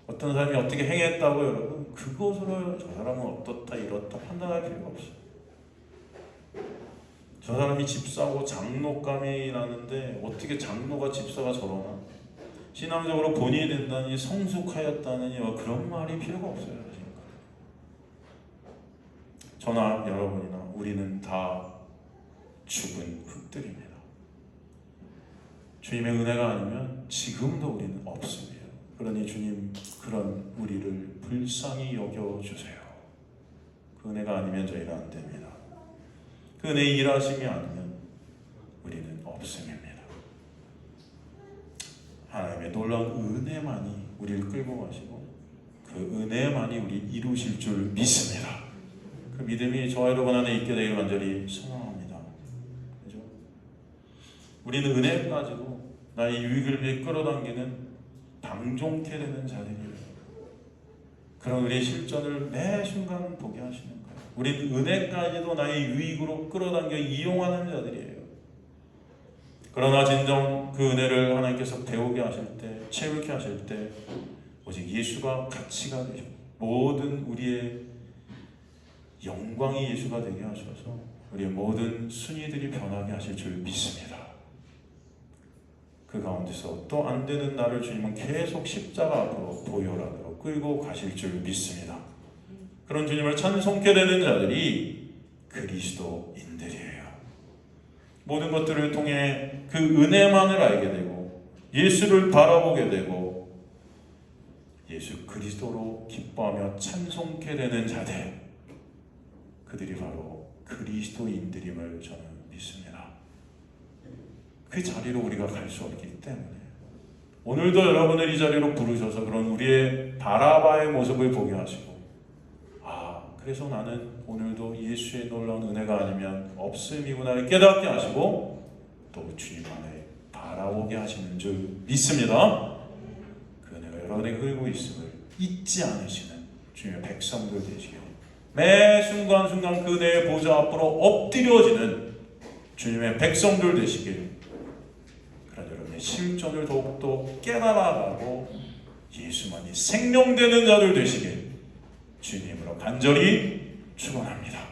어떤 사람이 어떻게 행했다고 여러분 그것으로 저 사람은 어떻다 이렇다 판단할 필요가 없어요. 저 사람이 집사고 장로감이 나는데 어떻게 장로가 집사가 저러나, 신앙적으로 본인이 된다니 성숙하였다느니 그런 말이 필요가 없어요. 저나 여러분이나 우리는 다 죽은 흙들입니다. 주님의 은혜가 아니면 지금도 우리는 없습니다. 그러니 주님, 그런 우리를 불쌍히 여겨주세요. 그 은혜가 아니면 저희가 안 됩니다. 그 은혜 일하심이 아니면 우리는 없음입니다. 하나님의 놀라운 은혜만이 우리를 끌고 가시고 그 은혜만이 우리 이루실 줄 믿습니다. 그 믿음이 저와 여러분 안에 있게 되기를 간절히 소망합니다. 그죠? 우리는 은혜 가지고 나의 유익을 위해 끌어당기는 방종케 되는 자들이에요. 그런 우리의 실전을 매 순간 보게 하시는 거예요. 우리는 은혜까지도 나의 유익으로 끌어당겨 이용하는 자들이에요. 그러나 진정 그 은혜를 하나님께서 배우게 하실 때, 채우게 하실 때 오직 예수가 가치가 되시고 모든 우리의 영광이 예수가 되게 하셔서 우리의 모든 순위들이 변하게 하실 줄 믿습니다. 그 가운데서 또 안 되는 나를 주님은 계속 십자가 앞으로 보혈안으로 끌고 가실 줄 믿습니다. 그런 주님을 찬송케 되는 자들이 그리스도인들이에요. 모든 것들을 통해 그 은혜만을 알게 되고 예수를 바라보게 되고 예수 그리스도로 기뻐하며 찬송케 되는 자들, 그들이 바로 그리스도인들임을 저는 믿습니다. 그 자리로 우리가 갈 수 없기 때문에 오늘도 여러분을 이 자리로 부르셔서 그런 우리의 바라바의 모습을 보게 하시고, 그래서 나는 오늘도 예수의 놀라운 은혜가 아니면 없음이구나를 깨닫게 하시고 또 주님 안에 바라보게 하시는 줄 믿습니다. 그 은혜가 여러분에게 흐르고 있음을 잊지 않으시는 주님의 백성들 되시길, 매 순간순간 그 은혜의 보좌 앞으로 엎드려지는 주님의 백성들 되시길, 그런 여러분의 실존을 더욱더 깨달아가고 예수만이 생명되는 자들 되시길 주님으로 간절히 축원합니다.